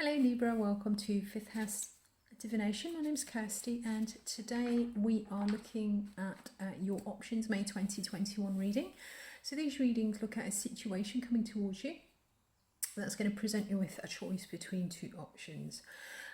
Hello Libra, welcome to Fifth House Divination. My name's Kirsty and today we are looking at your options May 2021 reading. So these readings look at a situation coming towards you that's going to present you with a choice between two options.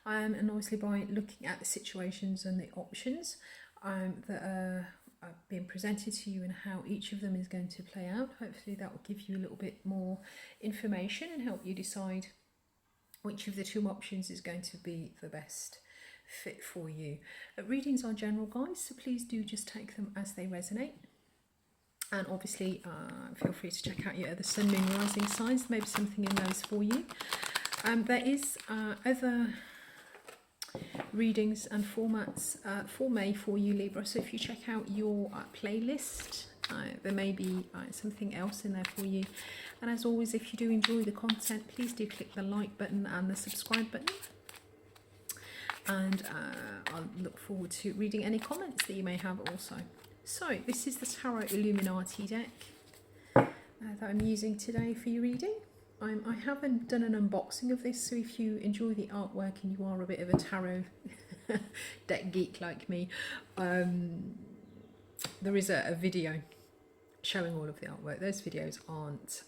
And obviously by looking at the situations and the options that are being presented to you and how each of them is going to play out, hopefully that will give you a little bit more information and help you decide which of the two options is going to be the best fit for you. Readings are general guides, so please do just take them as they resonate. And obviously feel free to check out your other sun, moon, rising signs, maybe something in those for you. There is other readings and formats for May for you Libra, so if you check out your playlist, there may be something else in there for you. And as always, if you do enjoy the content, please do click the like button and the subscribe button. And I'll look forward to reading any comments that you may have also. So this is the Chariot Illuminati deck that I'm using today for your reading. I haven't done an unboxing of this, so if you enjoy the artwork and you are a bit of a tarot deck geek like me, there is a video showing all of the artwork. Those videos aren't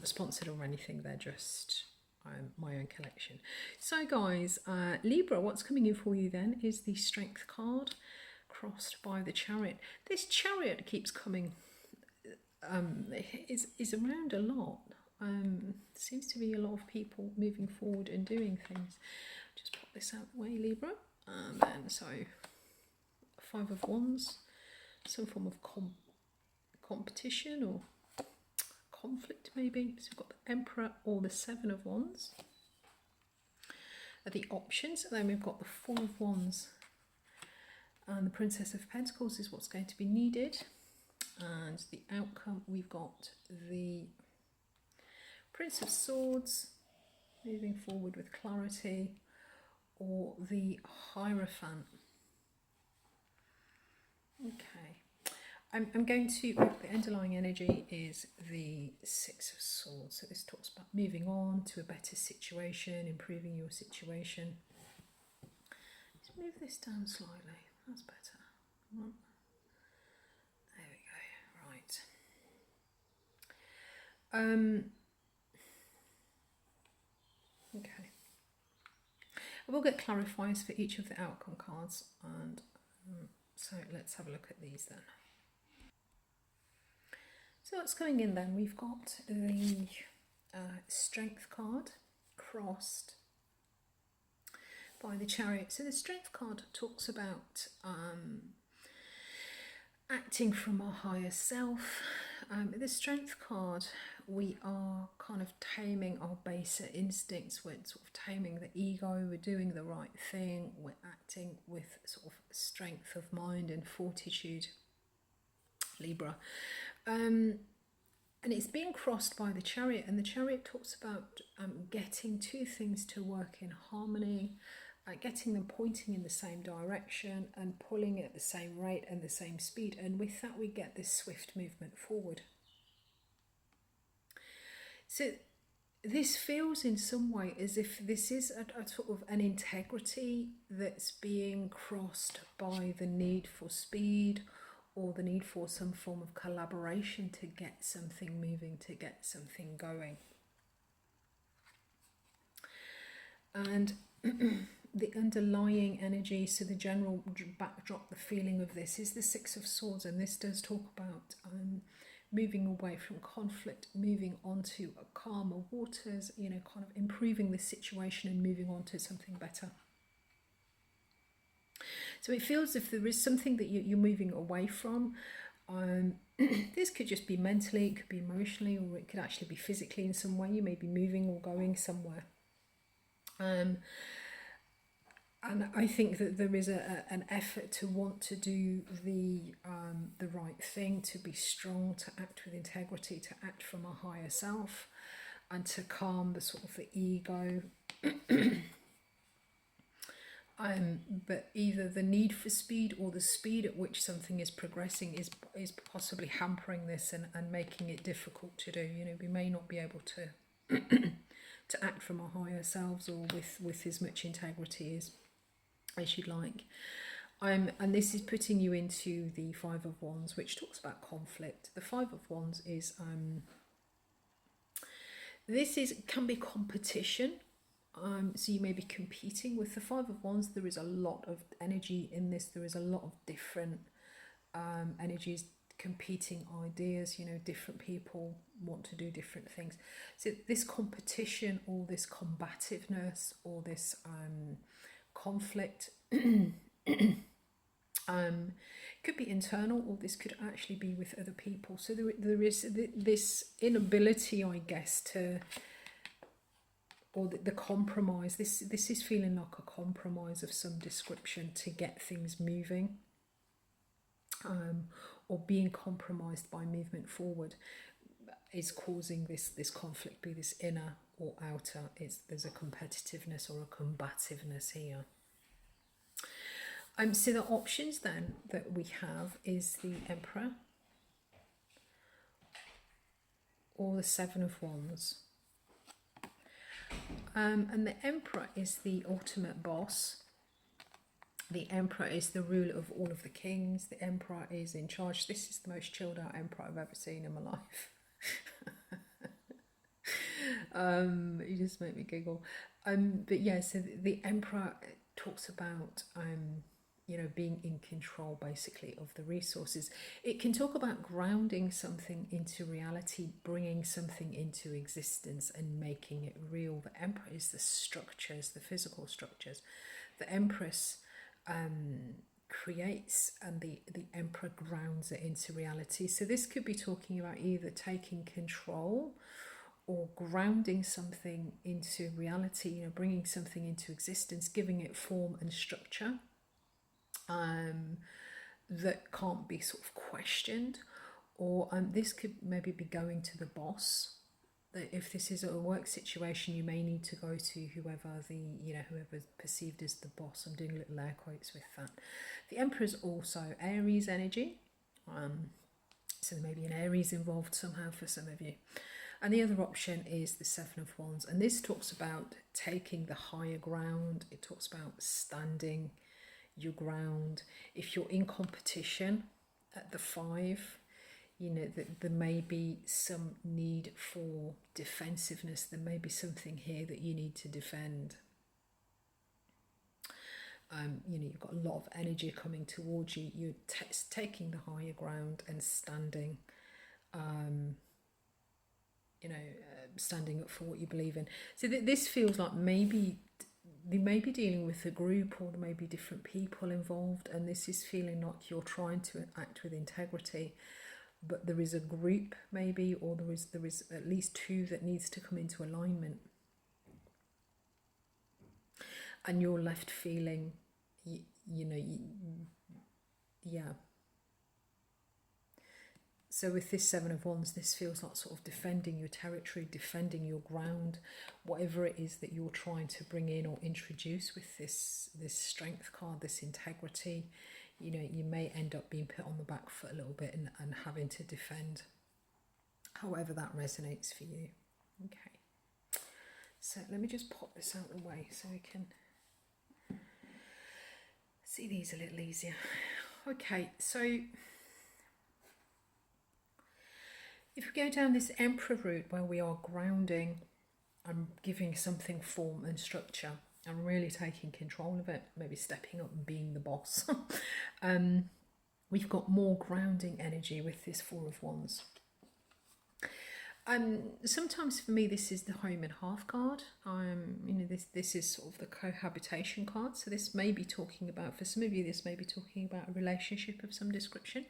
sponsored or anything, they're just my own collection. So guys, Libra, what's coming in for you then is the Strength card crossed by the Chariot. This Chariot keeps coming, is around a lot. Seems to be a lot of people moving forward and doing things. Just pop this out the way, Libra. And then so 5 of Wands, some form of competition or conflict maybe. So we've got the Emperor or the 7 of Wands are the options. And then we've got the 4 of Wands and the Princess of Pentacles is what's going to be needed. And the outcome, we've got the Prince of Swords moving forward with clarity, or the Hierophant. Okay. I'm going to, the underlying energy is the 6 of Swords. So this talks about moving on to a better situation, improving your situation. Let's move this down slightly. That's better. There we go. Right. Okay. I will get clarifiers for each of the outcome cards, and so let's have a look at these then. So what's going in then? We've got the Strength card crossed by the Chariot. So the Strength card talks about acting from our higher self. The Strength card, we are kind of taming our baser instincts, we're sort of taming the ego, we're doing the right thing, we're acting with sort of strength of mind and fortitude, Libra. And it's being crossed by the Chariot, and the Chariot talks about getting two things to work in harmony, getting them pointing in the same direction and pulling at the same rate and the same speed, and with that we get this swift movement forward. So this feels in some way as if this is a sort of an integrity that's being crossed by the need for speed or the need for some form of collaboration to get something moving, to get something going. And the underlying energy, so the general backdrop, the feeling of this is the 6 of Swords, and this does talk about moving away from conflict, moving on to calmer waters, you know, kind of improving the situation and moving on to something better. So it feels as if there is something that you're moving away from. This could just be mentally, it could be emotionally, or it could actually be physically in some way. You may be moving or going somewhere. And I think that there is an effort to want to do the right thing, to be strong, to act with integrity, to act from a higher self, and to calm the sort of the ego. But either the need for speed or the speed at which something is progressing is possibly hampering this and making it difficult to do. You know, we may not be able to to act from our higher selves, or with as much integrity as you'd like. And this is putting you into the Five of Wands, which talks about conflict. The Five of Wands is can be competition. So you may be competing with the Five of Wands. There is a lot of energy in this. There is a lot of different energies, competing ideas. Different people want to do different things. So this competition, or this combativeness, or this conflict could be internal, or this could actually be with other people. So there is this inability, I guess, to, or the compromise. This is feeling like a compromise of some description to get things moving, or being compromised by movement forward is causing this conflict, be this inner or outer. There's a competitiveness or a combativeness here. So the options then that we have is the Emperor, or the Seven of Wands. And the Emperor is the ultimate boss. The Emperor is the ruler of all of the kings. The Emperor is in charge. This is the most chilled out Emperor I've ever seen in my life. You just make me giggle. But yeah, so the Emperor talks about being in control, basically, of the resources. It can talk about grounding something into reality, bringing something into existence and making it real. The Emperor is the structures, the physical structures. The Empress creates, and the Emperor grounds it into reality. So this could be talking about either taking control or grounding something into reality, bringing something into existence, giving it form and structure that can't be sort of questioned. Or this could maybe be going to the boss. That if this is a work situation, you may need to go to whoever's perceived as the boss. I'm doing little air quotes with that. The Emperor is also Aries energy, so there may be an Aries involved somehow for some of you. And the other option is the Seven of Wands, and this talks about taking the higher ground. It talks about standing your ground. If you're in competition at the Five, that there may be some need for defensiveness. There may be something here that you need to defend. You've got a lot of energy coming towards you. You're taking the higher ground and standing, standing up for what you believe in. So this feels like maybe they may be dealing with a group, or there may be different people involved, and this is feeling like you're trying to act with integrity, but there is a group maybe, or there is at least two that needs to come into alignment, and you're left feeling yeah. So with this Seven of Wands, this feels like sort of defending your territory, defending your ground, whatever it is that you're trying to bring in or introduce with this Strength card, this integrity. You may end up being put on the back foot a little bit and having to defend, however that resonates for you. Okay, so let me just pop this out of the way so we can see these a little easier. Okay, so if we go down this Emperor route, where we are grounding and giving something form and structure and really taking control of it, maybe stepping up and being the boss, we've got more grounding energy with this Four of Wands. Sometimes for me this is the Home and Hearth card. This is sort of the cohabitation card. So this may be talking about, for some of you, this may be talking about a relationship of some description.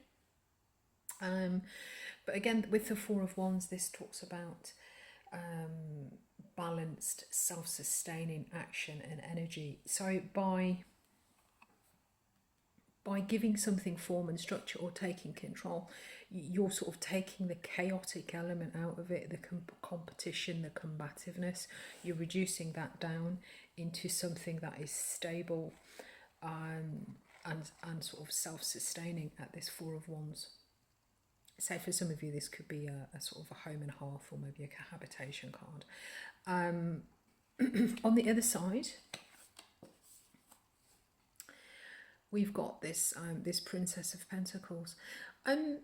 But again, with the Four of Wands, this talks about balanced, self-sustaining action and energy. So by giving something form and structure or taking control, you're sort of taking the chaotic element out of it, the competition, the combativeness. You're reducing that down into something that is stable and sort of self-sustaining at this Four of Wands. So for some of you, this could be a sort of a Home and Hearth, or maybe a cohabitation card. On the other side, we've got this this Princess of Pentacles. And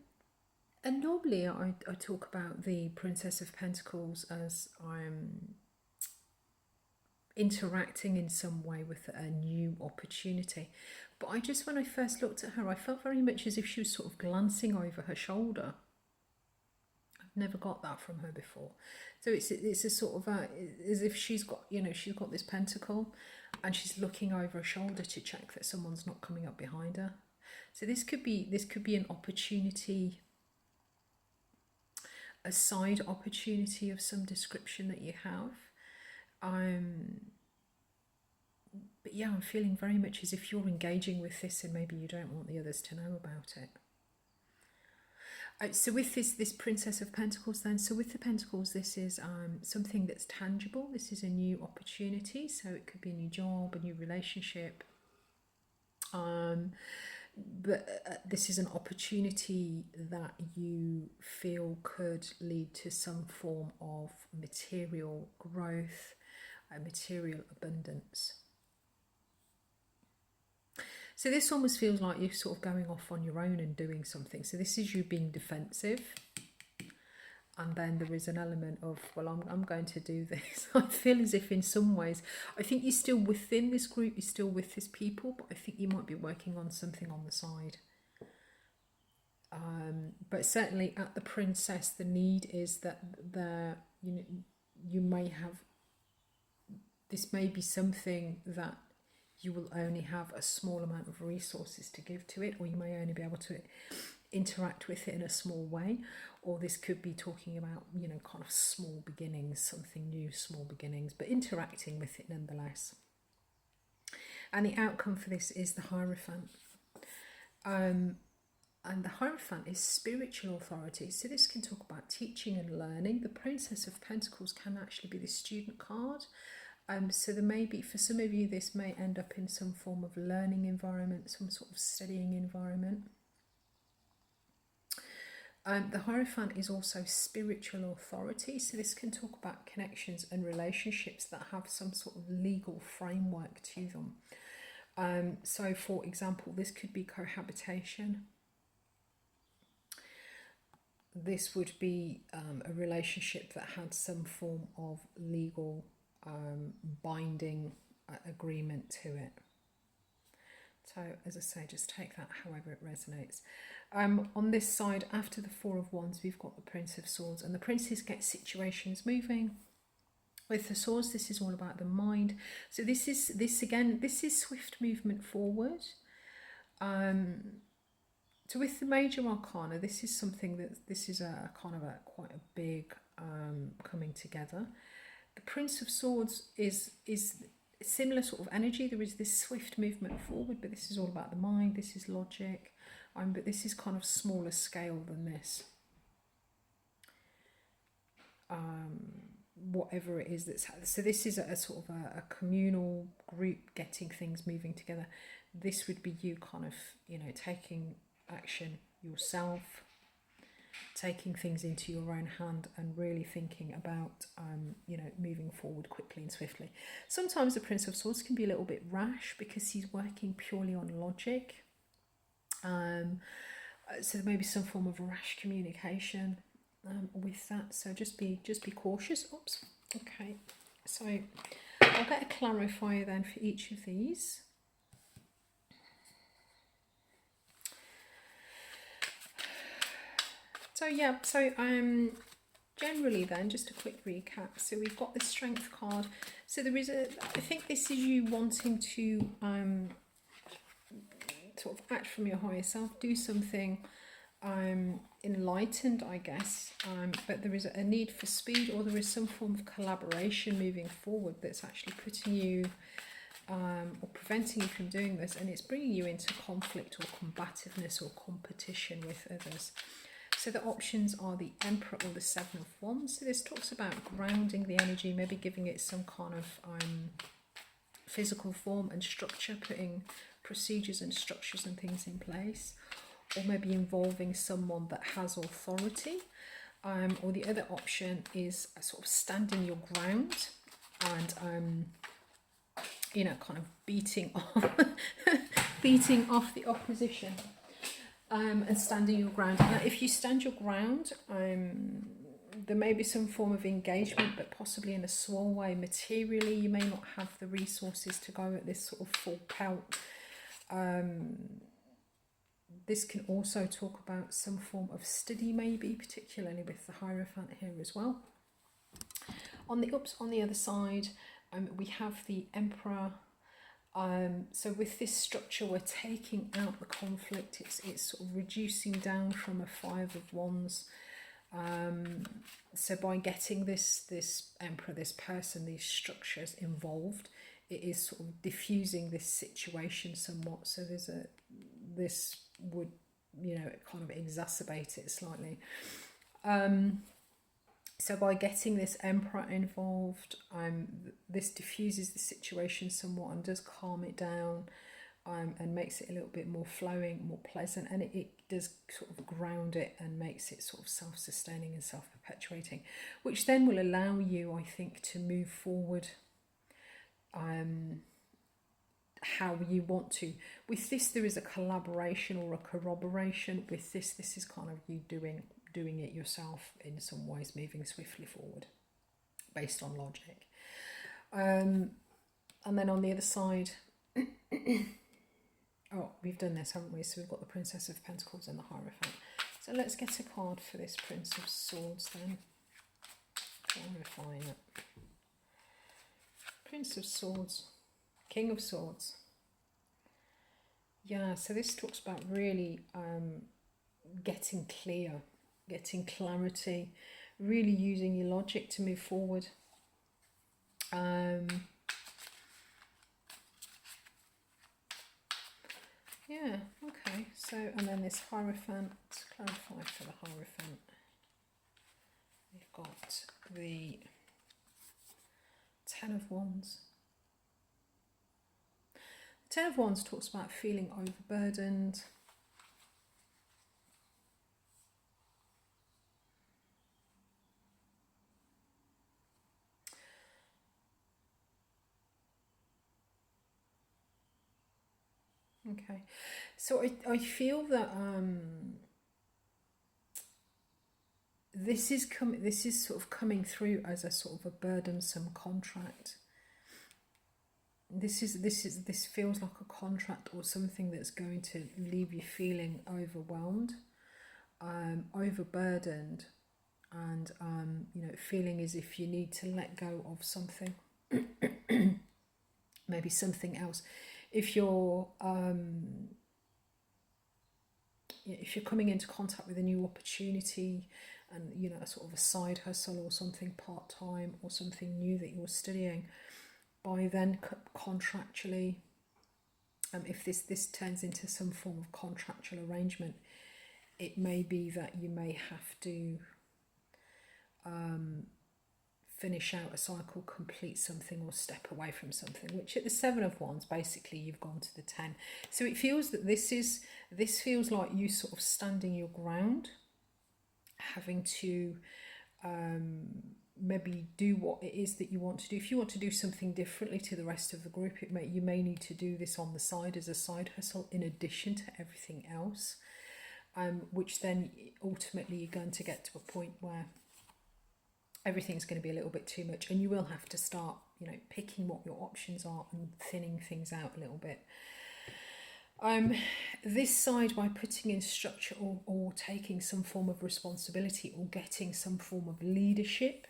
normally I talk about the Princess of Pentacles as interacting in some way with a new opportunity. But when I first looked at her, I felt very much as if she was sort of glancing over her shoulder. I've never got that from her before. So it's a sort of as if she's got, she's got this pentacle and she's looking over her shoulder to check that someone's not coming up behind her. So this could be an opportunity, a side opportunity of some description that you have. But yeah, I'm feeling very much as if you're engaging with this and maybe you don't want the others to know about it. So with this Princess of Pentacles then, so with the Pentacles, this is something that's tangible. This is a new opportunity. So it could be a new job, a new relationship. But this is an opportunity that you feel could lead to some form of material growth, material abundance. So this almost feels like you're sort of going off on your own and doing something. So this is you being defensive. And then there is an element of, well, I'm going to do this. I feel as if in some ways, I think you're still within this group, you're still with this people, but I think you might be working on something on the side. But certainly at the Princess, the need is that you may have, this may be something that you will only have a small amount of resources to give to it, or you may only be able to interact with it in a small way. Or this could be talking about, kind of small beginnings, something new, small beginnings, but interacting with it nonetheless. And the outcome for this is the Hierophant. And the Hierophant is spiritual authority. So this can talk about teaching and learning. The Princess of Pentacles can actually be the student card. So there may be, for some of you, this may end up in some form of learning environment, some sort of studying environment. The Hierophant is also spiritual authority. So this can talk about connections and relationships that have some sort of legal framework to them. So for example, this could be cohabitation. This would be a relationship that had some form of legal binding agreement to it. So as I say, just take that however it resonates. On this side, after the Four of Wands, we've got the Prince of Swords, and the Princes get situations moving. With the Swords, this is all about the mind. So this is swift movement forward. So with the Major Arcana, this is something that, this is a kind of quite a big coming together. The Prince of Swords is similar sort of energy. There is this swift movement forward, but this is all about the mind. This is logic, but this is kind of smaller scale than this. Whatever it is that's, so this is a sort of a communal group getting things moving together. This would be you kind of, taking action yourself, taking things into your own hand and really thinking about, moving forward quickly and swiftly. Sometimes the Prince of Swords can be a little bit rash because he's working purely on logic. So there may be some form of rash communication with that. So just be cautious. Oops. Okay. So I'll get a clarifier then for each of these. So yeah, generally then, just a quick recap. So we've got the Strength card. So there is I think this is you wanting to sort of act from your higher self, do something enlightened, I guess, but there is a need for speed, or there is some form of collaboration moving forward that's actually putting you or preventing you from doing this, and it's bringing you into conflict or combativeness or competition with others. So the options are the Emperor or the Seven of Wands. So this talks about grounding the energy, maybe giving it some kind of physical form and structure, putting procedures and structures and things in place, or maybe involving someone that has authority. Or the other option is sort of standing your ground and you know, kind of beating off beating off the opposition, and standing your ground. Now, if you stand your ground, there may be some form of engagement, but possibly in a small way. Materially, you may not have the resources to go at this sort of full pelt. This can also talk about some form of study, maybe, particularly with the Hierophant here as well. On the other side, we have the Emperor. So with this structure, we're taking out the conflict. It's sort of reducing down from a Five of Wands. So by getting this Emperor, this person, these structures involved, it is sort of diffusing this situation somewhat. So this would, you know, kind of exacerbate it slightly. So by getting this Emperor involved, this diffuses the situation somewhat and does calm it down, and makes it a little bit more flowing, more pleasant, and it does sort of ground it and makes it sort of self-sustaining and self-perpetuating, which then will allow you, I think, to move forward how you want to. With this, there is a collaboration or a corroboration. With this is kind of you doing it yourself in some ways, moving swiftly forward based on logic. And then on the other side, oh, we've done this, haven't we? So we've got the Princess of Pentacles and the Hierophant. So let's get a card for this Prince of Swords then. Refine it. Prince of Swords, King of Swords. Yeah, so this talks about really getting clear, getting clarity, really using your logic to move forward. Yeah, okay, so, and then this Hierophant, let's clarify for the Hierophant. We've got the Ten of Wands. The Ten of Wands talks about feeling overburdened. Okay, so I feel that this is sort of coming through as a sort of a burdensome contract. This feels like a contract or something that's going to leave you feeling overwhelmed, overburdened, and you know, feeling as if you need to let go of something, maybe something else. If you're coming into contact with a new opportunity, and you know, a sort of a side hustle or something part-time or something new that you're studying, by then contractually, if this turns into some form of contractual arrangement, it may be that you may have to finish out a cycle, complete something, or step away from something, which at the Seven of Wands, basically you've gone to the 10. So it feels that this feels like you sort of standing your ground, having to maybe do what it is that you want to do. If you want to do something differently to the rest of the group, you may need to do this on the side as a side hustle in addition to everything else, which then ultimately you're going to get to a point where everything's going to be a little bit too much, and you will have to start, you know, picking what your options are and thinning things out a little bit. This side, by putting in structure or taking some form of responsibility or getting some form of leadership,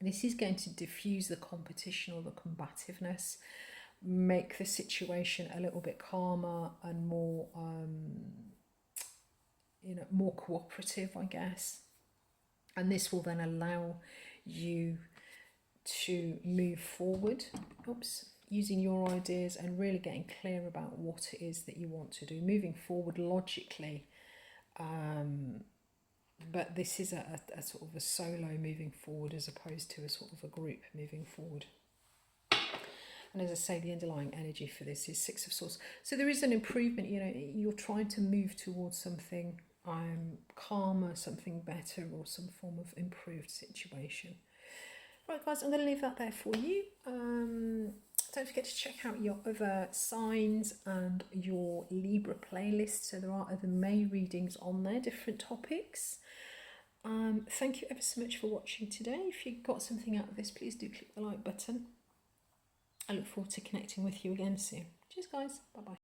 this is going to diffuse the competition or the combativeness, make the situation a little bit calmer and more, you know, more cooperative, I guess. And this will then allow you to move forward, using your ideas and really getting clear about what it is that you want to do, moving forward logically. But this is a sort of a solo moving forward as opposed to a sort of a group moving forward. And as I say, the underlying energy for this is Six of Swords. So there is an improvement, you know, you're trying to move towards something calmer, something better, or some form of improved situation. Right guys, I'm going to leave that there for you. Don't forget to check out your other signs and your Libra playlist. So there are other May readings on there, different topics. Thank you ever so much for watching today. If you got something out of this, please do click the like button. I look forward to connecting with you again soon. Cheers guys, bye bye.